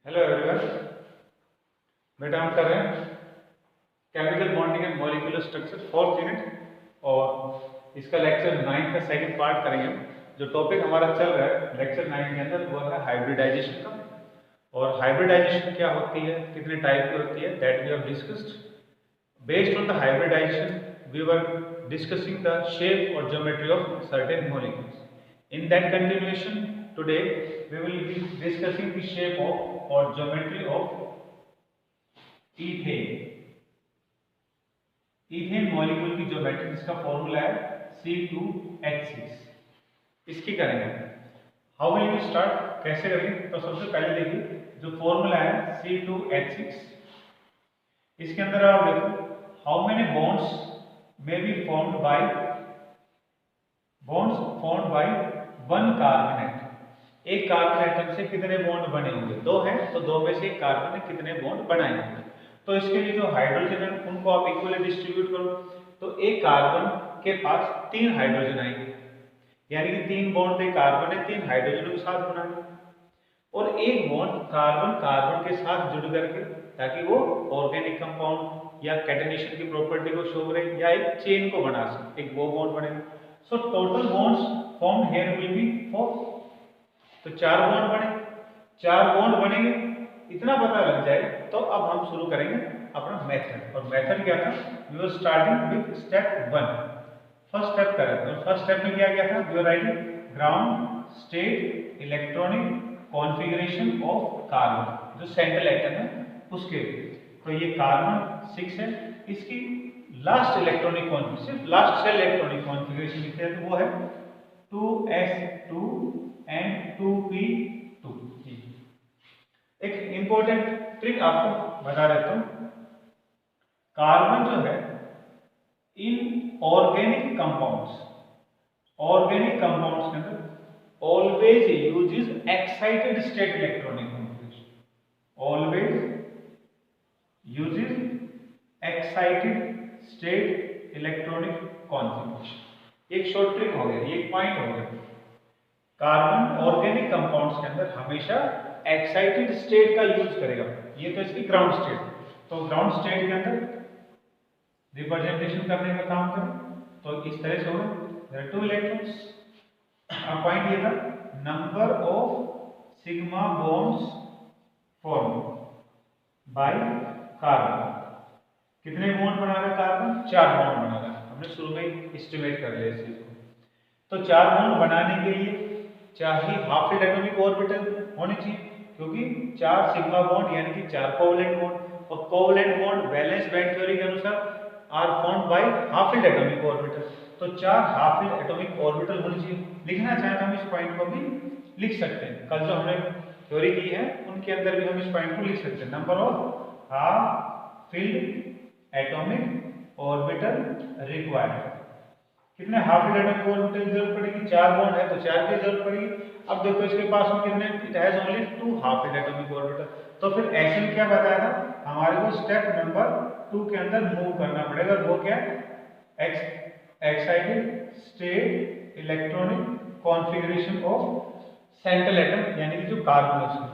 Hello everyone. बेटा हम कर रहे हैं chemical bonding and molecular structure fourth unit और इसका लेक्चर 9 का सेकंड पार्ट करेंगे। जो टॉपिक हमारा चल रहा है लेक्चर 9 के अंदर वो है हाइब्रिडाइजेशन का। और हाइब्रिडाइजेशन क्या होती है, कितने टाइप की होती है, that we have discussed. Based on the hybridisation we were discussing the shape और geometry of certain molecules. In that continuation, today we will be discussing the shape of or geometry of ethane. ethane molecule की geometry जिसका formula है C2H6. इसकी करेंगे. How will you start, कैसे करेंगे? तो सबसे पहले देखिए जो फॉर्मूला है C2H6, इसके अंदर आप देखो how many bonds may be formed by one carbon atom. एक कार्बन एटम से कितने बॉन्ड बने होंगे? दो हैं तो दो में से एक कार्बन ने कितने बॉन्ड बनाए होंगे. तो इसके लिए जो हाइड्रोजन है उनको आप इक्वली डिस्ट्रीब्यूट करो. तो एक कार्बन के पास 3 हाइड्रोजन आएंगे, यानी कि 3 बॉन्ड थे कार्बन ने 3 हाइड्रोजन के साथ बनाए और एक बॉन्ड कार्बन कार्बन के साथ जुड़ करके, ताकि वो ऑर्गेनिक कंपाउंड या कैटेनेशन की प्रॉपर्टी को शो करे या एक चेन को बना सके, एक वो बॉन्ड बनेगा. So total bonds formed here will be 4. तो 4 बॉन्ड बने, 4 बॉन्ड बनेंगे, इतना पता लग जाए तो अब हम शुरू करेंगे अपना मेथड. और मेथड क्या था? We were starting with step 1. First step करा था. फर्स्ट स्टेप में क्या किया था? We were writing ground state electronic configuration of carbon, जो सेंट्रल एटम है उसके. तो ये कार्बन 6 है, इसकी लास्ट इलेक्ट्रॉनिक कॉन्फ़िगरेशन, सिर्फ लास्ट सेल इलेक्ट्रॉनिक कॉन्फ़िगरेशन लिखते हैं तो वो है 2s2 एंड 2p2. एक इंपॉर्टेंट ट्रिक आपको बता देता हूं. कार्बन जो है इन ऑर्गेनिक कंपाउंड्स के अंदर always uses excited state electronic configuration. Always uses excited state electronic configuration. एक शॉर्ट ट्रिक हो गया, एक पॉइंट हो गया. कार्बन ऑर्गेनिक कंपाउंड्स के अंदर हमेशा एक्साइटेड स्टेट का यूज करेगा. ये तो इसकी ग्राउंड स्टेट. तो ग्राउंड स्टेट के अंदर रिप्रेजेंटेशन करने का काम करें तो इस तरह से होगा. There are 2 electrons. अब पॉइंट ये था number of sigma bonds form by carbon. कितने बॉन्ड बना रहा है कार्बन? 4 बॉन्ड बना रहा है. हमने शुरू में एस्टिमेट कर लिया इस चीज को. तो 4 बॉन्ड बनाने के लिए चाहिए हाफ फील्ड एटॉमिक ऑर्बिटल होनी चाहिए, क्योंकि 4 सिग्मा बॉन्ड यानी कि 4 कोवलेंट बॉन्ड, और covalent bond valence bond theory के अनुसार are formed by half filled atomic orbital. तो 4 हाफ फील्ड एटॉमिक ऑर्बिटल होनी चाहिए. लिखना चाहे तो हम इस पॉइंट को भी लिख सकते हैं. कल जो हमने थ्योरी की है उनके अंदर भी हम इस पॉइंट को लिख सकते हैं. Number of half filled atomic orbital required. कितने हाफ फील्ड एटॉमिक ऑर्बिटल की जरूरत पड़ेगी? 4 बॉन्ड है तो 4 की जरूरत पड़ेगी. अब देखो इसके पास में कितने? It has only 2 half filled atomic orbital. तो फिर एसएन क्या बताया था हमारे को? स्टेप नंबर 2 के अंदर मूव करना पड़ेगा. वो क्या? Excited state electronic configuration of central atom, यानी कि जो कार्बन है उसमें.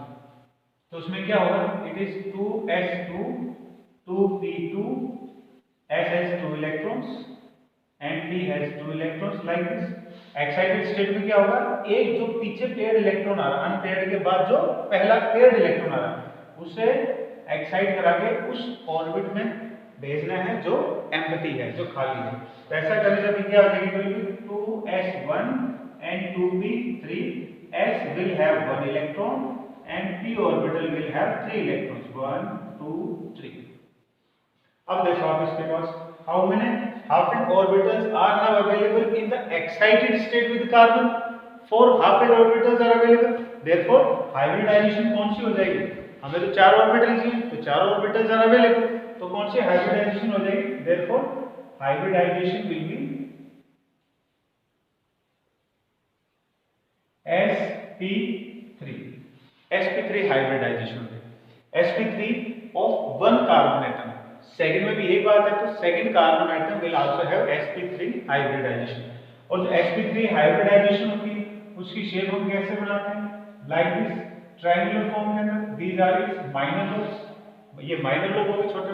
तो उसमें क्या होगा? It is 2s2 2p2 s has 2 electrons and p has 2 electrons like this. Excited state में क्या होगा? एक जो पीछे पेयर्ड इलेक्ट्रॉन आ रहा है, अनपेयर्ड के बाद जो पहला पेयर्ड इलेक्ट्रॉन आ रहा है उसे एक्साइट करा के उस ऑर्बिट में भेजना है जो एम्प्टी है, जो खाली है. तो ऐसा करने से क्या हो जाएगी? 2s1 and 2p3. s will have 1 electron and p orbital will have 3 electrons. 1 2 3. अब देखो आप इसके पास how many half-filled orbitals are now available in the excited state with carbon? 4 half-filled orbitals are available. Therefore hybridization कौन सी हो जाएगी? हमें तो 4 orbitals चाहिए, तो 4 ऑर्बिटल्स आर अवेलेबल. तो कौन सी हाइब्रिडाइजेशन हो जाएगी? Therefore hybridization will be sp3. sp3 hybridization है. sp3 of 1 carbon atom. Second में भी यही बात है. तो second carbon atom will also have sp3 hybridization. और जो sp3 हाइब्रिडाइजेशन होती है उसकी शेप हम कैसे बनाते हैं? Like this. ट्रायंगुलर फॉर्म के अंदर these are its minor lobes, ये माइनर लोब हो गए छोटे।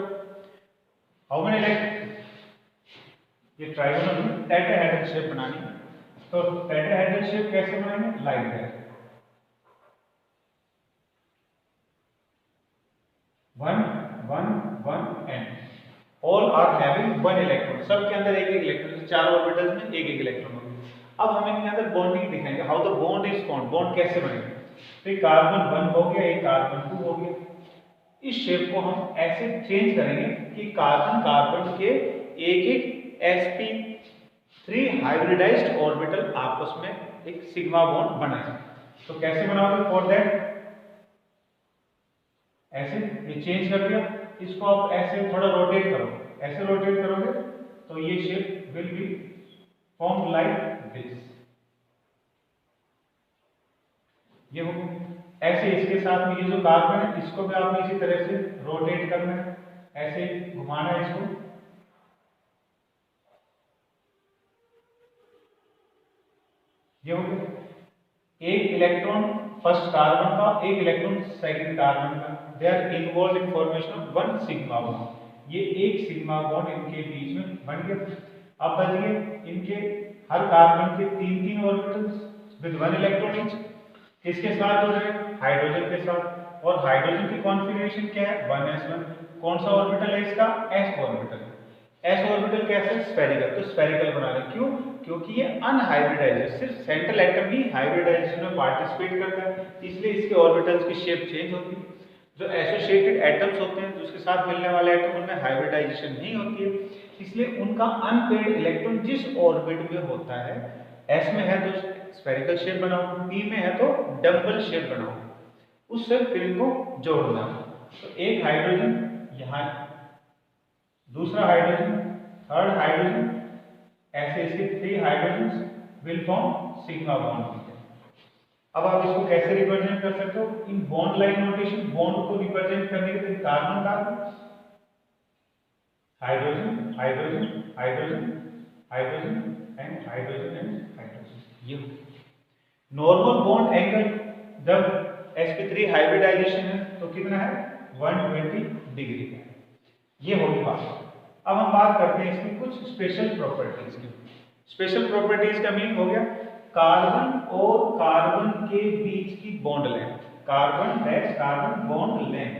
हाउ मेनी लाइक, ये ट्रायंगुलर में टेट्राहेड्रल शेप बनानी है, तो टेट्राहेड्रल शेप कैसे बनाएंगे, like that, 1 1 1 and all are having 1 electron, सब के अंदर एक एक इलेक्ट्रॉन, चार ऑर्बिटल्स में एक एक इलेक्ट्रॉन होगा। अब हम इनके अंदर बॉन्डिंग दिखाएंगे, how the bond is formed, bond कैसे बनेगा। तो कार्बन 1 हो गया, एक कार्बन 2 हो गया, इस शेप को हम ऐसे चेंज करेंगे कि कार्बन कार्बन के एक एक sp3 हाइब्रिडाइज्ड ऑर्बिटल आपस में एक सिग्मा बॉन्ड बनाए। तो कैसे बनाओगे, फॉर दैट ऐसे ये चेंज कर दिया, इसको आप ऐसे थोड़ा रोटेट करो, ऐसे रोटेट करोगे तो ये shape will be form like this, ये हो। ऐसे इसके साथ में ये जो कार्बन है इसको भी आपने इसी तरह से रोटेट करना है, ऐसे घुमाना है इसको, ये हो गया। एक इलेक्ट्रॉन फर्स्ट कार्बन का, एक इलेक्ट्रॉन सेकंड कार्बन का, they are involve in formation of one sigma bond, ये एक सिग्मा बॉन्ड इनके बीच में बन गया। अब बच गए इनके हर कार्बन के तीन तीन orbitals with one electron each, किसके साथ जुड़ रहे हैं, हाइड्रोजन के साथ, और हाइड्रोजन की कॉन्फ़िगरेशन क्या है, 1s1, कौन सा ऑर्बिटल है इसका, s ऑर्बिटल, s ऑर्बिटल कैसे, स्फेरिकल, तो स्फेरिकल बना रहे, क्यों, क्योंकि ये अनहाइब्रिडाइज्ड है, सिर्फ सेंट्रल एटम ही हाइब्रिडाइजेशन में पार्टिसिपेट करता है, इसलिए इसके ऑर्बिटल्स की शेप चेंज होती है। जो एसोसिएटेड एटम्स होते हैं, जिसके साथ मिलने वाले एटम, उनमें हाइब्रिडाइजेशन नहीं होती है, इसलिए उनका अनपेयर्ड इलेक्ट्रॉन जिस ऑर्बिट में होता है, s में है तो स्फेरिकल शेप बनाओ, p में है तो डबल शेप बनाओ, उससे फिर इनको जोड़ना। तो एक हाइड्रोजन यहाँ, दूसरा हाइड्रोजन, थर्ड हाइड्रोजन, ऐसे इसके 3 hydrogen will form sigma bond. अब आप इसको कैसे रिप्रेजेंट कर सकते हो, in bond line notation, bond को रिप्रेजेंट करने के लिए carbon carbon, hydrogen hydrogen hydrogen hydrogen and hydrogen and hydrogen, ये नॉर्मल बॉन्ड एंगल जब sp3 हाइब्रिडाइजेशन है तो कितना है, 120 डिग्री का, ये होगी बात। अब हम बात करते हैं इसकी कुछ स्पेशल प्रॉपर्टीज की। स्पेशल प्रॉपर्टीज का मीनिंग हो गया कार्बन और कार्बन के बीच की bond length, carbon dash carbon bond length,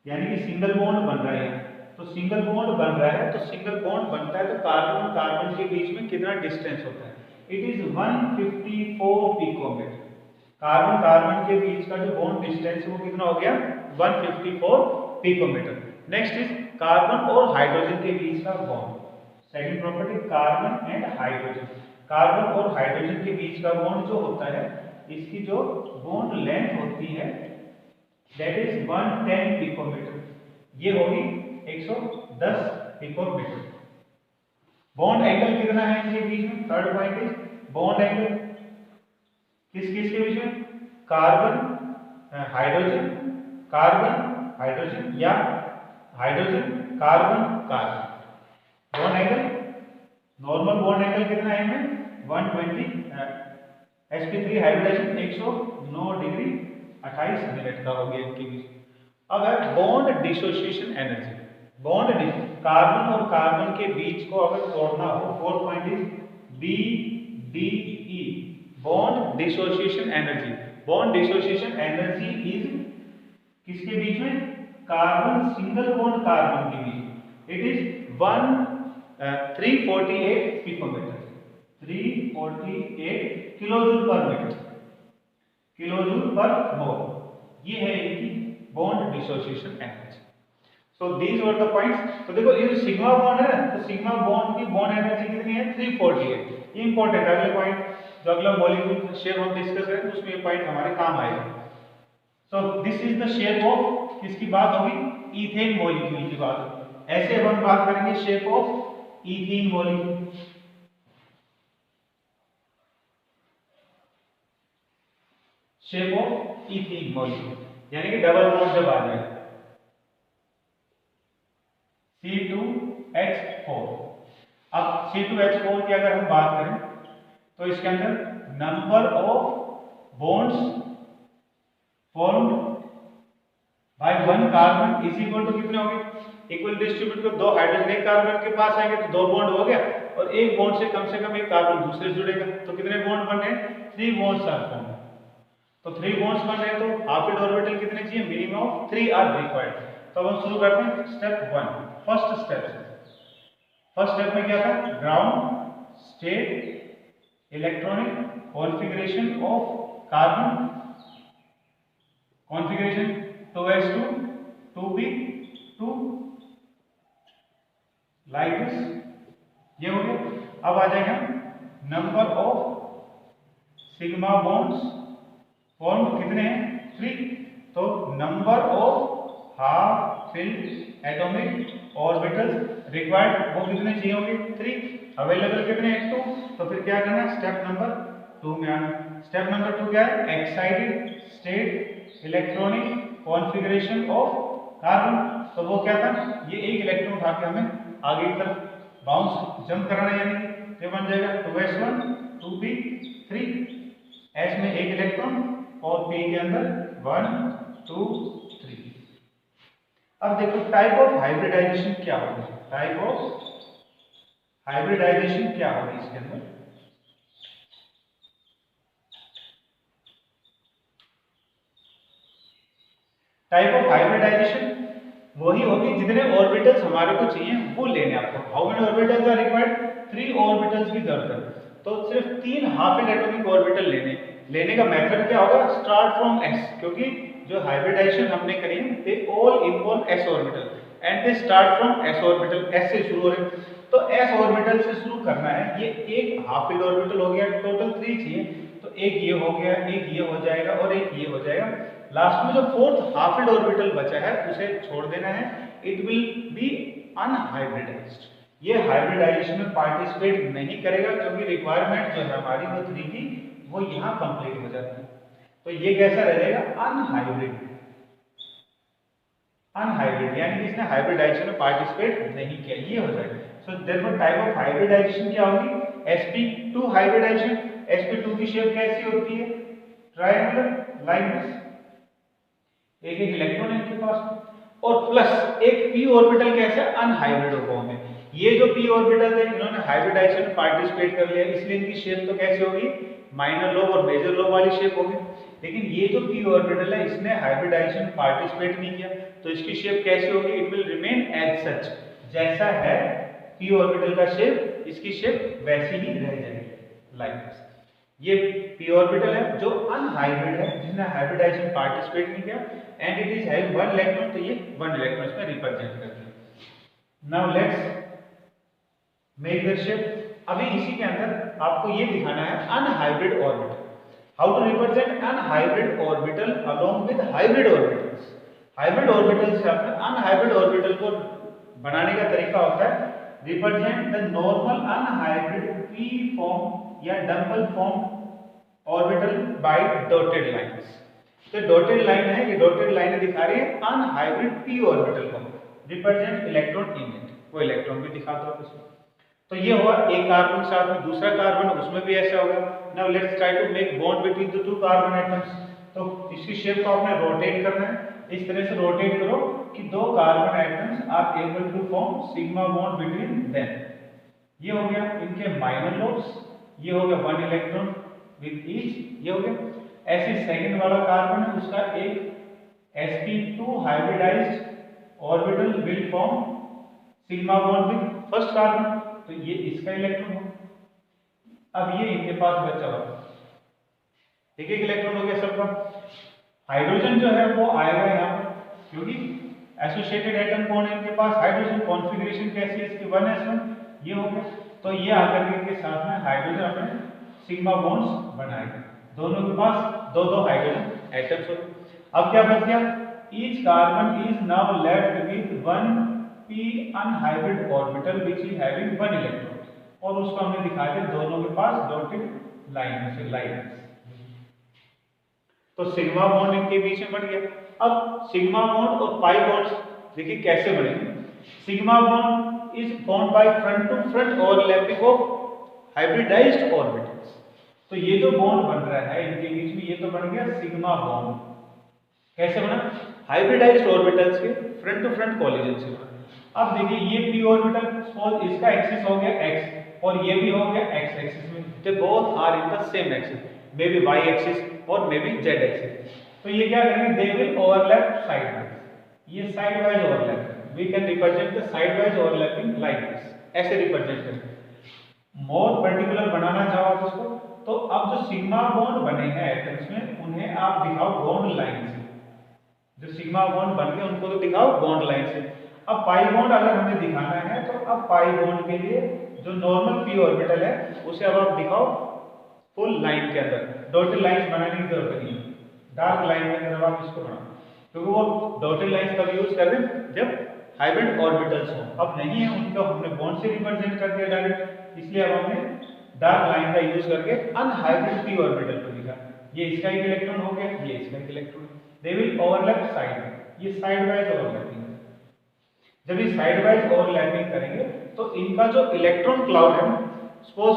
यानी कि सिंगल बॉन्ड बन रहा है, तो सिंगल बॉन्ड बन रहा है, तो सिंगल बॉन्ड बनता है तो कार्बन और कार्बन के बीच में कितना डिस्टेंस होता है, it is 154 picometer. Carbon carbon के बीच का जो बॉन्ड डिस्टेंस है वो कितना हो गया, 154 पिकोमीटर। नेक्स्ट इज कार्बन और हाइड्रोजन के बीच का bond, second property carbon and hydrogen, carbon और हाइड्रोजन के बीच का बॉन्ड जो होता है, इसकी जो बॉन्ड लेंथ होती है दैट इज 110 पिकोमीटर, ये होगी 110 पिकोमीटर। बॉन्ड एंगल कितना है इनके बीच में, third point is bond angle किस किस के बीच में, कार्बन हाइड्रोजन, कार्बन हाइड्रोजन या hydrogen carbon carbon, bond angle, normal bond angle कितना है इनमें 120, sp3 हाइब्रिडाइजेशन 109 डिग्री 28 मिनट का हो गया इनके बीच। अब है bond dissociation energy, bond carbon और कार्बन के बीच को अगर तोड़ना हो, fourth point is BDE, bond dissociation energy, bond dissociation energy is किसके बीच में, कार्बन सिंगल बॉन्ड कार्बन के बीच, इट इज 348 पिकोमीटर, 348 किलोजूल पर मीटर, किलोजूल पर मोल, ये है इनकी bond dissociation energy. So these were the points. तो देखो ये सिग्मा बॉन्ड है, तो सिग्मा बॉन्ड की बॉन्ड एनर्जी कितनी है, 348, ये इंपॉर्टेंट। अगले पॉइंट जो अगला मॉलिक्यूल शेप हम डिस्कस करें तो उसमें ये पॉइंट हमारे काम आएगा। So this is the shape of, किसकी बात होगी, इथेन मॉलिक्यूल की बात होगी। ऐसे अब हम बात करेंगे shape of ethane molecule, shape of ethane molecule, यानी कि डबल बॉन्ड जब आ जाए, C2H4। अब C2H4 की अगर हम बात करें तो इसके अंदर number of bonds carbon is equal to कितने होंगे, इक्वल डिस्ट्रीब्यूट को 2 हाइड्रोजन एक कार्बन के पास आएंगे तो 2 बॉन्ड हो गया, और एक बॉन्ड से कम एक कार्बन दूसरे से जुड़ेगा, तो कितने बॉन्ड बन रहे हैं, 3 बॉन्ड्स आर फॉर्म। तो 3 बॉन्ड्स बन रहे हैं तो हाफ ऑर्बिटल कितने चाहिए, मिनिमम ऑफ 3 आर रिक्वायर्ड। तो अब हम शुरू करते हैं स्टेप 1, फर्स्ट स्टेप से। फर्स्ट स्टेप में क्या था, ground state electronic configuration of carbon, configuration 2s2 2p2 like this, ये हो गया। अब आ जाएगा number of sigma bonds form कितने हैं, 3, तो number of half filled atomic orbitals required वो कितने चाहिए होंगे, 3, अवेलेबल कितने हैं, 2, तो फिर क्या करना है, स्टेप नंबर 2 में आना। स्टेप नंबर 2 क्या है, excited state electronic configuration of carbon, तो वो क्या था, ये एक इलेक्ट्रॉन उठा के हमें आगे की तरफ बाउंस जंप कराना है, यानी ये बन जाएगा 2s1 2p3, s में एक इलेक्ट्रॉन और p के अंदर 1 2 3। अब देखो टाइप ऑफ हाइब्रिडाइजेशन क्या होगी, टाइप ऑफ हाइब्रिडाइजेशन क्या होगी इसके अंदर। टाइप ऑफ हाइब्रिडाइजेशन वही होगी जितने ऑर्बिटल्स हमारे को चाहिए वो लेने आपको। How many orbitals are required, 3 orbitals की जरूरत है, तो सिर्फ 3 हाफ एटॉमिक ऑर्बिटल लेने का मेथड क्या होगा, स्टार्ट फ्रॉम s, क्योंकि जो हाइब्रिडाइजेशन हमने करी है they all involve s orbital and they start from s orbital, s से शुरू हो रहे हैं, तो s ऑर्बिटल से शुरू करना है। ये एक हाफ फील्ड ऑर्बिटल हो गया, टोटल 3 चाहिए, तो एक ये हो गया, एक ये हो जाएगा और एक ये हो जाएगा। लास्ट में जो फोर्थ हाफ फील्ड ऑर्बिटल बचा है उसे छोड़ देना है, इट विल बी अनहाइब्रिडाइज्ड। ये हाइब्रिडाइजेशन में पार्टिसिपेट नहीं करेगा क्योंकि रिक्वायरमेंट जो है हमारी वो 3 की वो यहाँ कंप्लीट हो जाती है, तो ये कैसा रह जाएगा, अनहाइब्रिड, अनहाइब्रिड यानी कि इसने हाइब्रिडाइजेशन में पार्टिसिपेट नहीं किया, ये हो जाएगा। So therefore type of hybridization क्या होगी, sp2 हाइब्रिडाइजेशन। sp2 की शेप कैसी होती है, ट्रायंगुलर लाइक दिस, एक इलेक्ट्रॉन इनके पास, और प्लस एक p ऑर्बिटल कैसा, अनहाइब्रिड फॉर्म है। ये जो p ऑर्बिटल है इन्होंने हाइब्रिडाइजेशन में पार्टिसिपेट कर लिया, इसलिए इनकी शेप तो कैसी होगी, माइनर लोब और मेजर लोब वाली शेप होगी। लेकिन ये जो p ऑर्बिटल है इसने हाइब्रिडाइजेशन में पार्टिसिपेट नहीं किया, तो इसकी शेप कैसी होगी, it will remain as such, जैसा है p ऑर्बिटल का शेप इसकी शेप वैसी ही रह जाएगी लाइक दिस। ये p ऑर्बिटल है जो अनहाइब्रिड है, जिसने हाइब्रिडाइजेशन में पार्टिसिपेट नहीं किया, and it is having 1 electron, तो ये 1 इलेक्ट्रॉन इसमें रिप्रेजेंट करते हैं। Now let's make the shape. अभी इसी के अंदर आपको ये दिखाना है unhybrid orbital, how to represent unhybrid orbital along with hybrid orbitals. Hybrid orbital से आपने अनहाइब्रिड ऑर्बिटल को बनाने का तरीका होता है, represent the normal unhybrid p form या double form orbital by dotted lines. तो डॉटेड लाइन है, ये डॉटेड लाइन दिखा रही है अनहाइब्रिड p ऑर्बिटल को, रिप्रेजेंट इलेक्ट्रॉन इन इट, वो इलेक्ट्रॉन भी दिखाता है उसमें। तो ये हुआ एक कार्बन साथ में दूसरा कार्बन, उसमें भी ऐसा होगा। Now let's try to make bond between the 2 carbon atoms. तो इसकी शेप को आपने रोटेट करना है, इस तरह से रोटेट करो कि 2 carbon atoms are able to form sigma bond between them. ये हो गया इनके माइनर लोब्स, ये हो गया 1 इलेक्ट्रॉन विद ईच, ये हो गया। ऐसे सेकंड वाला कार्बन है उसका एक sp2 hybridised orbital will form sigma bond with first carbon, तो ये इसका इलेक्ट्रॉन हो। अब ये इनके पास बचा हुआ एक इलेक्ट्रॉन हो गया सबका। हाइड्रोजन जो है वो आएगा यहाँ पर, क्योंकि एसोसिएटेड एटम कौन है इनके पास, हाइड्रोजन। कॉन्फ़िगरेशन कैसी है इसकी, 1s1, ये हो गया। तो ये आकर के इनके साथ में हाइड्रोजन अपने सिग्मा बॉन्ड्स बनाएगा, दोनों के पास 2-2 हाइड्रोजन एटम्स हो गए। अब क्या बच गया, each carbon is now left with 1p unhybrid orbital which is having 1 electron, और उसको हमने दिखा दिया दोनों के पास डॉटेड लाइन से लाइन। तो सिग्मा बॉन्ड इनके बीच में बन गया। अब सिग्मा बॉन्ड और पाई बॉन्ड्स देखिए कैसे बनेंगे। Sigma bond is formed by front to front overlapping of hybridized orbitals. तो ये जो बॉन्ड बन रहा है इनके बीच में, ये तो बन गया सिग्मा बॉन्ड, कैसे बना? हाइब्रिडाइज्ड ऑर्बिटल्स के फ्रंट टू फ्रंट कोलिजन से बना। अब देखिए ये p ऑर्बिटल, सपोज इसका एक्सिस हो गया x और ये भी हो गया x एक्सिस में, they both are in the same axis, may be y axis और मे बी z एक्सिस। तो ये क्या करेंगे? दे विल ओवरलैप साइडवाइज, ये sideways overlap, we can represent the sideways overlapping like this, ऐसे represent करेंगे। More particular बनाना चाहो आप इसको, तो अब जो सिग्मा बॉन्ड बने हैं एटम्स में उन्हें आप दिखाओ बॉन्ड लाइन से, जो सिग्मा बॉन्ड बन गए उनको तो दिखाओ बॉन्ड लाइन से। अब पाई बॉन्ड अगर हमें दिखाना है तो अब पाई बॉन्ड के लिए जो नॉर्मल p ऑर्बिटल है उसे अब आप दिखाओ फुल लाइन के अंदर, डॉटेड लाइंस बनाने की जरूरत नहीं है, डार्क लाइन के अंदर आप इसको बनाओ, क्योंकि वो डॉटेड लाइंस कब यूज कर रहे हैं? जब हाइब्रिड ऑर्बिटल्स हो। अब नहीं है उनको हमने बॉन्ड से रिप्रेजेंट कर दिया डायरेक्ट, इसलिए अब हमने डार्क लाइन का यूज करके अनहाइब्रिड p ऑर्बिटल को दिखा। ये इसका एक इलेक्ट्रॉन हो गया, ये इसका एक electron, they will overlap side, ये साइड वाइज ओवरलैपिंग। जब ये साइड वाइज ओवरलैपिंग करेंगे तो इनका जो इलेक्ट्रॉन क्लाउड है, suppose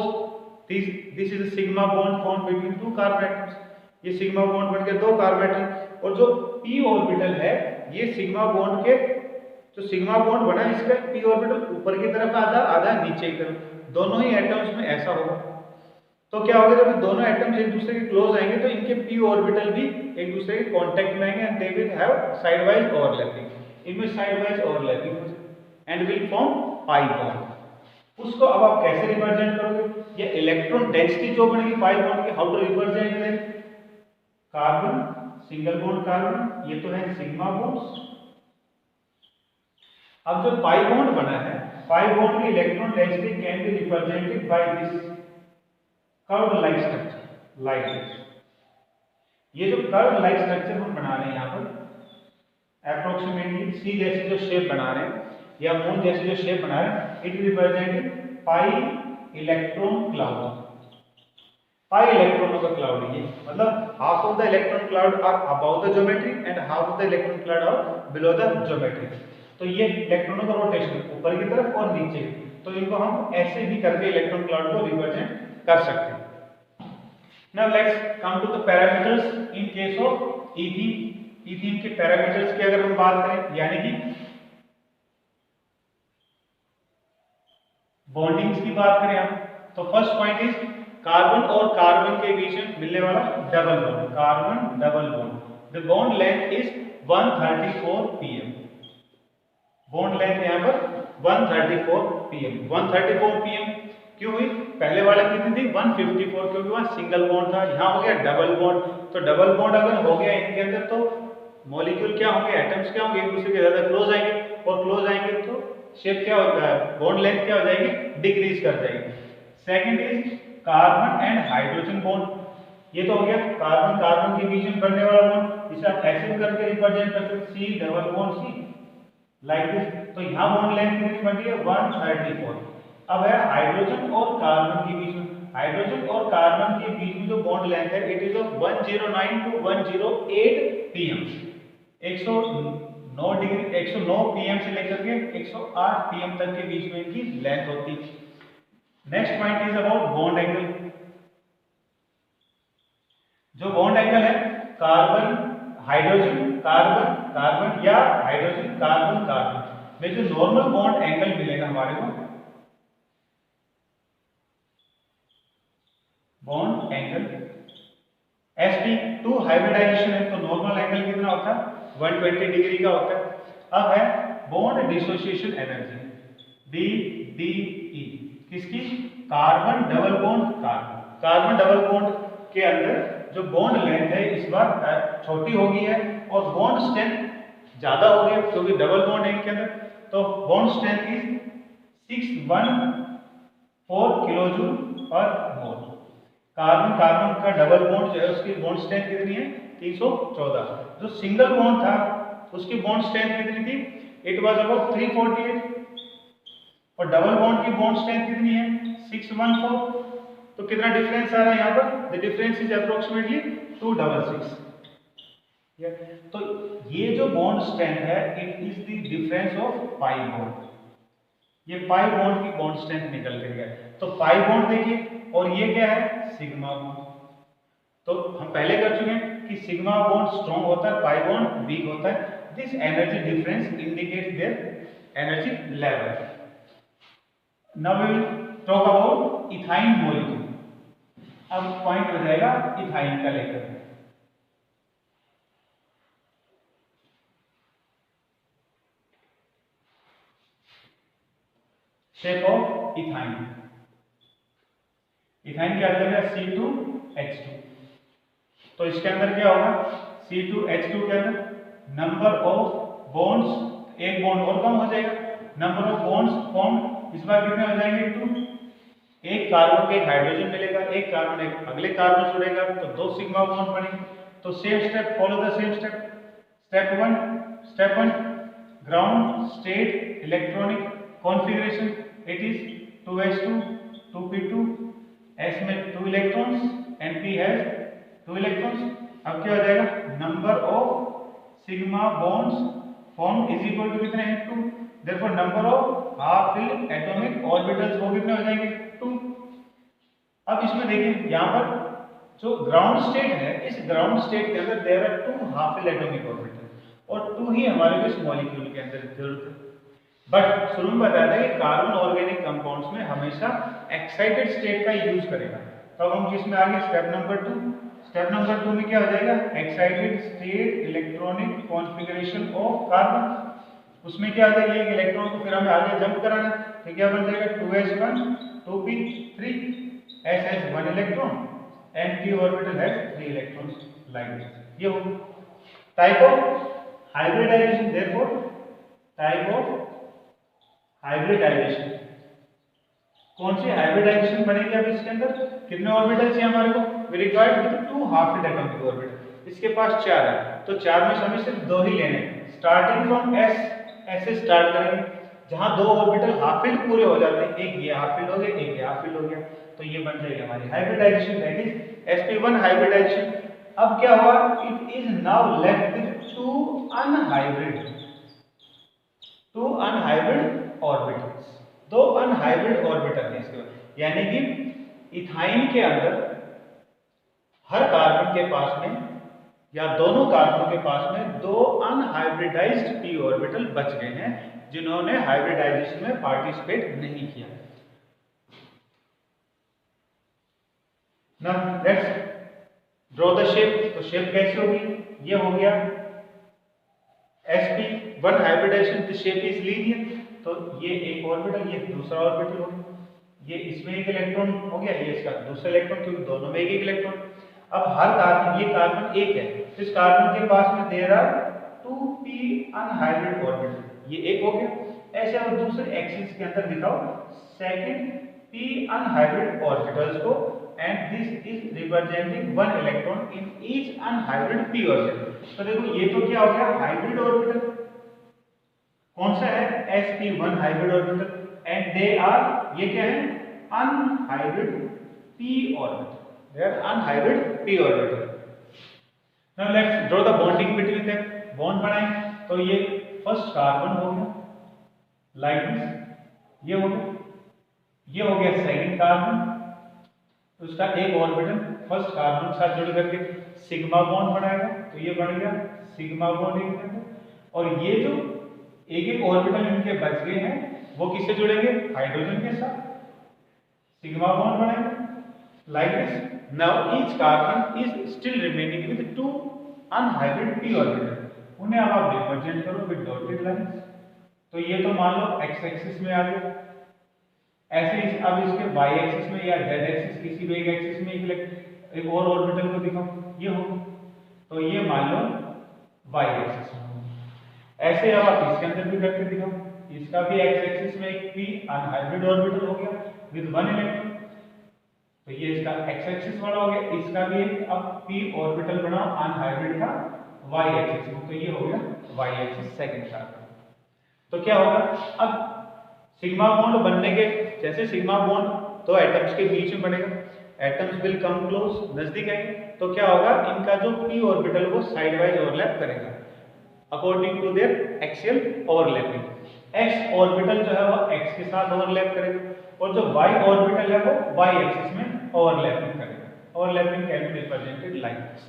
this is a sigma bond form between two carbon atoms, ये सिग्मा बॉन्ड बन के दो कार्बन एटम, और जो p ऑर्बिटल है ये सिग्मा बॉन्ड के जो सिग्मा बॉन्ड बना है इसका p ऑर्बिटल ऊपर की तरफ आधा आधा नीचे की तरफ, दोनों ही एटम्स में ऐसा होगा। तो क्या होगा? जब दोनों एटम्स एक दूसरे के क्लोज आएंगे तो इनके p ऑर्बिटल भी एक दूसरे के कांटेक्ट में आएंगे and they will have side wise overlapping, इनमें साइड वाइज ओवरलैपिंग हो जाए and will form pi bond. उसको अब आप कैसे रिप्रेजेंट करोगे? ये इलेक्ट्रॉन डेंसिटी जो बनेगी पाई बॉन्ड की, how to represent that? Carbon single bond carbon, ये तो है सिग्मा बॉन्ड्स। अब जो पाई बॉन्ड बना है, पाई बॉन्ड की electron density can be represented by this curve like structure, like this. ये जो कर्व लाइक स्ट्रक्चर हम बना रहे हैं यहाँ पर अप्रोक्सीमेटली सी जैसी जो शेप बना रहे हैं या मून जैसी जो शेप बना रहे हैं, it represented pi electron cloud. Pi इलेक्ट्रॉनों का क्लाउड है ये, मतलब half of the electron cloud are above the geometry and half of the electron cloud are below the geometry. तो ये इलेक्ट्रॉनों का रोटेशन ऊपर की तरफ और नीचे, तो इनको हम ऐसे भी करके इलेक्ट्रॉन क्लाउड को रिप्रेजेंट कर सकते हैं। Now let's come to the parameters in case of ethene. ethene के पैरामीटर्स की अगर हम बात करें, यानी कि बॉन्डिंग्स की बात करें हम, तो फर्स्ट पॉइंट इज कार्बन और कार्बन के बीच में मिलने वाला double bond, carbon double bond. The bond length is 134 pm। Bond length यहाँ पर 134 pm। 134 pm क्यों हुई? पहले वाला कितनी थी? 154, क्योंकि वहां सिंगल बॉन्ड था, यहाँ हो गया डबल बॉन्ड। तो डबल बॉन्ड अगर हो गया इनके अंदर तो मॉलिक्यूल क्या होंगे, एटम्स क्या होंगे, एक दूसरे के ज्यादा क्लोज आएंगे, और क्लोज आएंगे तो शेप क्या होता है, बॉन्ड लेंथ क्या हो जाएगी? डिक्रीज कर जाएगी। Second is carbon and hydrogen bond. ये तो हो गया कार्बन कार्बन के बीच में बनने वाला बॉन्ड, इसे आप ऐसे भी करके रिप्रेजेंट कर सकते, C double bond C like this. तो यहाँ बॉन्ड लेंथ कितनी बन है? 134। अब है हाइड्रोजन और कार्बन के बीच में, हाइड्रोजन और कार्बन के बीच में जो बॉन्ड लेंथ है it is of 109 to 108 pm। 109 degree 109 pm से लेकर के 108 pm तक के बीच में इनकी लेंथ होती है। Next point is about bond angle. जो बॉन्ड एंगल है कार्बन हाइड्रोजन कार्बन कार्बन या हाइड्रोजन कार्बन कार्बन में जो नॉर्मल बॉन्ड एंगल मिलेगा हमारे को, बॉन्ड एंगल sp2 हाइब्रिडाइजेशन है तो नॉर्मल एंगल कितना होता है? 120 डिग्री का होता है। अब है बॉन्ड डिसोसिएशन एनर्जी DDE किसकी? Carbon double bond carbon, carbon double bond के अंदर जो बॉन्ड लेंथ है इस बार छोटी हो गई है और बॉन्ड स्ट्रेंथ ज्यादा हो गई क्योंकि डबल बॉन्ड है इनके अंदर। तो बॉन्ड स्ट्रेंथ इज 614 किलोजूल पर मोल। कार्बन कार्बन का डबल बॉन्ड जो है उसकी बॉन्ड स्ट्रेंथ कितनी है? 314। जो सिंगल बॉन्ड था उसकी बॉन्ड स्ट्रेंथ कितनी थी? इट वाज अबाउट 348 और डबल बॉन्ड की बॉन्ड स्ट्रेंथ कितनी है? 614। तो कितना डिफरेंस आ रहा है यहाँ पर? The difference is approximately 266। तो ये जो बॉन्ड स्ट्रेंथ है it is the difference of pi bond. ये पाई बॉन्ड की बॉन्ड स्ट्रेंथ निकल के गया। तो पाई बॉन्ड देखिए और ये क्या है? Sigma bond. तो हम पहले कर चुके हैं कि कि सिग्मा बॉन्ड स्ट्रॉन्ग होता है, पाई बॉन्ड वीक होता है। This energy difference indicates their energy level. Now we will talk about ethyne molecule. अब पॉइंट हो जाएगा इथाइन का लेकर। शेप ऑफ इथाइन, इथाइन क्या हो जाएगा C2H2। तो इसके अंदर क्या होगा, C2H2 के अंदर नंबर ऑफ बॉन्ड्स, एक बॉन्ड और कम हो जाएगा, नंबर ऑफ बॉन्ड्स फॉर्म इस बार कितने हो जाएंगे 2। एक कार्बन के हाइड्रोजन मिलेगा, एक कार्बन एक अगले कार्बन जुड़ेगा, तो 2 सिग्मा बॉन्ड बनेंगे। तो same step, follow the same step. Step 1 ground state electronic configuration, it is 2s2 2p2, s में 2 electrons and p has 2 electrons. अब क्या हो जाएगा, number of sigma bonds form is equal to कितने हैं 2। Therefore number of half filled atomic orbitals वो कितने हो जाएंगे 2। अब इसमें देखिए यहाँ पर जो ग्राउंड स्टेट है, इस ग्राउंड स्टेट के अंदर there are 2 half filled atomic orbital और 2 ही हमारे को इस मॉलिक्यूल के अंदर जरूरत है। बट शुरू में बताया था कि कार्बन ऑर्गेनिक कंपाउंड्स में हमेशा एक्साइटेड स्टेट का यूज करेगा। तो अब हम किसमें आगे, स्टेप नंबर 2। स्टेप नंबर 2 में क्या हो जाएगा, excited state electronic configuration of carbon. उसमें क्या आ जाएगा, एक इलेक्ट्रॉन को फिर हमें आगे जंप कराना है, तो क्या बन जाएगा 2s1 2p3, s has 1 electron and p orbital has 3 electrons like this। ये हो type of hybridization. Therefore type of hybridization, कौन सी हाइब्रिडाइजेशन बनेगी अब इसके अंदर, कितने ऑर्बिटल चाहिए हमारे को, we required with 2 half filled atomic orbital. इसके पास 4 है, तो 4 में से हमें सिर्फ 2 ही लेने हैं। स्टार्टिंग फ्रॉम s, ऐसे स्टार्ट करेंगे, जहां 2 ऑर्बिटल हाफ फिल्ड पूरे हो जाते हैं, एक ये हाफ फिल्ड हो गया, एक ये हाफ फिल्ड हो गया, तो ये बन जाएगी हमारी hybridisation, that is sp1 hybridisation. अब क्या हुआ, it is now left with 2 unhybrid orbitals, 2 unhybrid orbital है इसके बाद। यानी कि इथाइन के अंदर हर कार्बन के पास में या दोनों कार्बन के पास में 2 अनहाइब्रिडाइज्ड p ऑर्बिटल बच गए हैं, जिन्होंने हाइब्रिडाइजेशन में पार्टिसिपेट नहीं किया। Now let's draw the shape. तो शेप कैसे होगी, ये हो गया sp1 hybridization, the shape is linear. तो ये एक ऑर्बिटल, ये दूसरा ऑर्बिटल हो गया, ये इसमें एक इलेक्ट्रॉन हो गया, ये इसका दूसरा इलेक्ट्रॉन, क्योंकि दोनों में एक इलेक्ट्रॉन। अब हर कार्बन, ये कार्बन एक है, इस कार्बन के पास में there are 2p unhybrid orbital, ये एक हो गया। ऐसे आप दूसरे एक्सिस के अंदर दिखाओ सेकंड p अनहाइब्रिड ऑर्बिटल्स को, and this is representing 1 electron in each unhybrid p orbital. तो देखो ये तो क्या हो गया हाइब्रिड ऑर्बिटल, कौन सा है sp1 hybrid orbital, and they are, ये क्या है unhybrid p orbital, they are unhybrid p orbital. Now let's draw the bonding between them. Bond बनाएं, तो ये फर्स्ट कार्बन हो गया लाइक दिस, ये हो गया, ये हो गया सेकंड कार्बन, तो उसका एक ऑर्बिटल फर्स्ट कार्बन के साथ जुड़ करके सिग्मा बॉन्ड बनाएगा, तो ये बन गया सिग्मा बॉन्ड इनके अंदर। और ये जो एक एक ऑर्बिटल इनके बच गए हैं, वो किससे जुड़ेंगे, हाइड्रोजन के साथ, सिग्मा बॉन्ड बनाएंगे like this. Now each carbon is still remaining with 2 unhybrid p orbital, उन्हें अब आप रिप्रेजेंट करो विद डॉटेड लाइंस। तो ये तो मान लो x एक्सिस में आ गया, ऐसे अब इसके y एक्सिस में या z एक्सिस, किसी भी एक एक्सिस में एक और ऑर्बिटल को दिखाओ, ये हो, तो ये मान लो y एक्सिस में। ऐसे अब आप इसके अंदर भी करके दिखाओ, इसका भी x एक्सिस में एक p अनहाइब्रिड ऑर्बिटल हो गया विद 1 इलेक्ट्रॉन, तो ये इसका x एक्सिस वाला हो गया, इसका भी एक अब p ऑर्बिटल बनाओ अनहाइब्रिड का y एक्सिस में, तो ये हो गया y एक्सिस सेकंड कार्बन। तो क्या होगा, अब सिग्मा बॉन्ड बनने के, जैसे सिग्मा बॉन्ड तो एटम्स के बीच में बनेगा, एटम्स विल कम क्लोज, नजदीक आएंगे, तो क्या होगा, इनका जो p ऑर्बिटल वो साइड वाइज ओवरलैप करेगा according to their axial overlapping. x orbital जो है वो x के साथ ओवरलैप करेगा, और जो y ऑर्बिटल है वो y एक्सिस में ओवरलैपिंग करेगा। Overlapping can be represented like this.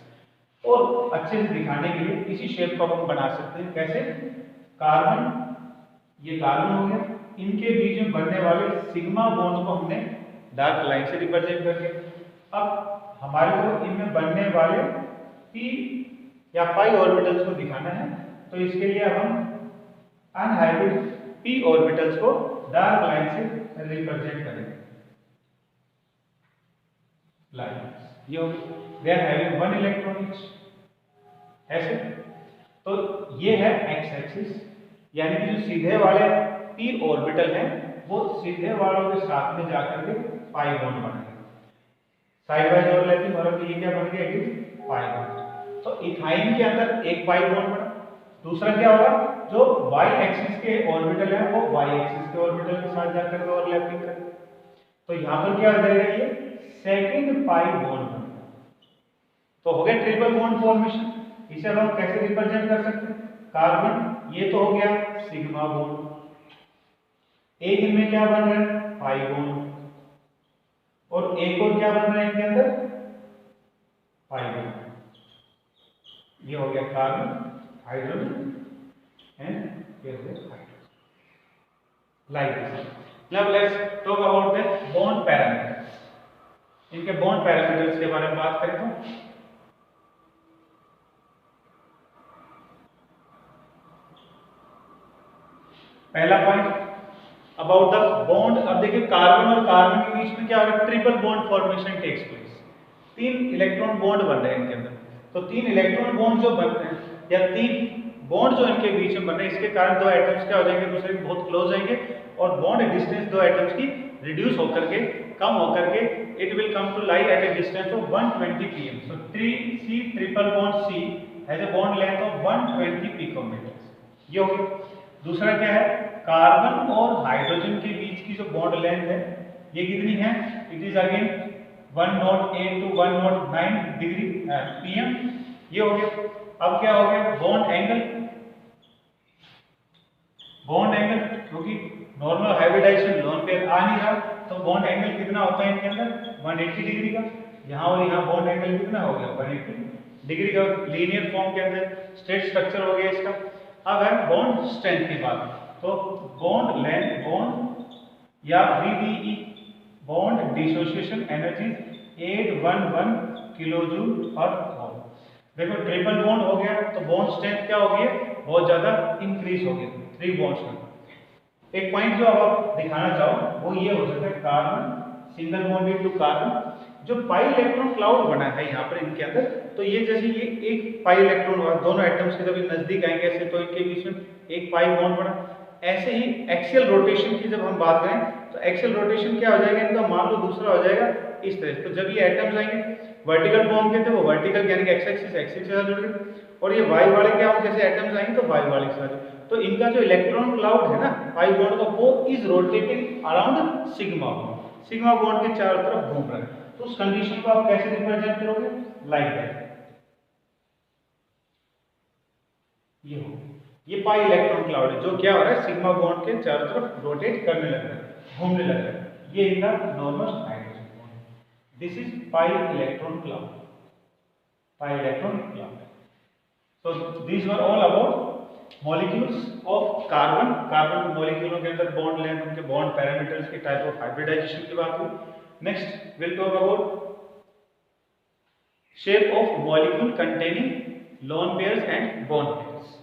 और अच्छे से दिखाने के लिए इसी शेप को हम बना सकते हैं। कैसे? कार्बन, ये कार्बन हो गया, इनके बीच में बनने वाले सिग्मा बॉन्ड को हमने डार्क लाइन से रिप्रेजेंट कर दिया। अब हमारे को इनमें बनने वाले पी या पाई ऑर्बिटल्स को दिखाना है, तो इसके लिए हम अनहाइब्रिड पी ऑर्बिटल्स को डार्क लाइन से रिप्रेजेंट करेंगे। लाइन ये they are having one electron each, ऐसे। तो ये है एक्स एक्सिस, यानी कि जो सीधे वाले पी ऑर्बिटल हैं वो सीधे वालों के साथ में जाकर के पाई बॉन्ड बन गए, साइड बाय ओवरलैपिंग, और ये क्या बन गया? It is pi bond. तो इथाइन के अंदर एक पाई बॉन्ड बना। दूसरा क्या होगा? जो वाई एक्सिस के ऑर्बिटल है वो वाई एक्सिस के ऑर्बिटल के साथ जाकर के ओवरलैपिंग करें। तो यहां पर क्या हो जाएगा? ये सेकंड पाई बॉन्ड बन गया। तो हो गया ट्रिपल बॉन्ड फॉर्मेशन। इसे अब हम कैसे रिप्रेजेंट कर सकते हैं? कार्बन, ये तो हो गया सिग्मा बॉन्ड, एक इनमें क्या बन रहा है? पाई बॉन्ड, और एक और क्या बन रहा है इनके अंदर? Pi bond. ये हो गया carbon, hydrogen and here is hydrogen, like this. Now let's talk about the bond parameters. इनके बॉन्ड पैरामीटर्स के बारे में बात करें तो पहला पॉइंट अबाउट द बॉन्ड। अब देखिए कार्बन और कार्बन के बीच में क्या हो रहा है? Triple bond formation takes place. 3 electron bond बन रहे हैं इनके अंदर। तो 3 इलेक्ट्रॉन बॉन्ड जो बन रहे हैं या 3 बॉन्ड जो इनके बीच में बन रहे हैं, इसके कारण दो एटम्स क्या हो जाएंगे? दूसरे के बहुत क्लोज जाएंगे, और बॉन्ड डिस्टेंस दो एटम्स की रिड्यूस होकर के, कम होकर के, it will come to lie at a distance of 120 pm. So 3C triple bond C has a bond length of 120 picometer. ये हो गया। दूसरा क्या है? कार्बन और हाइड्रोजन के बीच की जो बॉन्ड लेंथ है ये कितनी है? It is again 108 to 109 degree pm। ये हो गया। अब क्या हो गया? बॉन्ड एंगल, बॉन्ड एंगल, क्योंकि नॉर्मल हाइब्रिडाइजेशन लोन पेयर आ नहीं रहा, तो बॉन्ड एंगल कितना होता है इनके अंदर? 180 डिग्री का। यहाँ और यहाँ बॉन्ड एंगल कितना हो गया? 180 डिग्री का। लीनियर फॉर्म के अंदर स्ट्रेट स्ट्रक्चर हो गया इसका। अब है बॉन्ड स्ट्रेंथ की बात, तो बॉन्ड लेंथ, बॉन्ड या BDE, bond dissociation energy 811 kilojoule पर मोल। देखो ट्रिपल बॉन्ड हो गया तो बॉन्ड स्ट्रेंथ क्या हो गई है? बहुत ज्यादा इंक्रीज हो गया 3 बॉन्ड्स में। एक पॉइंट जो अब आप दिखाना चाहो वो ये हो सकता है carbon single bonded to carbon, जो पाई इलेक्ट्रॉन क्लाउड बना है यहाँ पर इनके अंदर, तो ये जैसे ये एक पाई इलेक्ट्रॉन हुआ, दोनों एटम्स के जब नजदीक आएंगे ऐसे, तो इनके बीच में एक पाई बॉन्ड बना। ऐसे ही एक्सियल रोटेशन की जब हम बात करें तो एक्सियल रोटेशन क्या हो जाएगा इनका? मान लो दूसरा हो जाएगा इस तरह से। तो जब ये एटम्स आएंगे वर्टिकल फॉर्म के थे, वो वर्टिकल यानी कि एक्स एक्सिस के साथ जुड़ गए, और ये वाई वाले क्या हो? जैसे एटम्स आएंगे तो वाई वाले के साथ, तो इनका जो इलेक्ट्रॉन क्लाउड है ना पाई बॉन्ड का, वो is rotating around sigma bond. Sigma bond के चारों तरफ घूम रहा है। तो उस कंडीशन को आप कैसे रिप्रेजेंट करोगे? Like that. ये हो, ये पाई इलेक्ट्रॉन क्लाउड है जो क्या हो रहा है? सिग्मा बॉन्ड के चारों तरफ रोटेट करने लग रहा है, घूमने लग रहा है। ये इनका normal hydrogen bond. This is pi electron cloud, pi electron cloud. So these were all about molecules of carbon. Carbon के मॉलिक्यूलों के अंदर बॉन्ड लेंथ, उनके बॉन्ड पैरामीटर्स के टाइप ऑफ हाइब्रिडाइजेशन की बात हुई। Next will talk about shape of molecule containing lone pairs and bond pairs.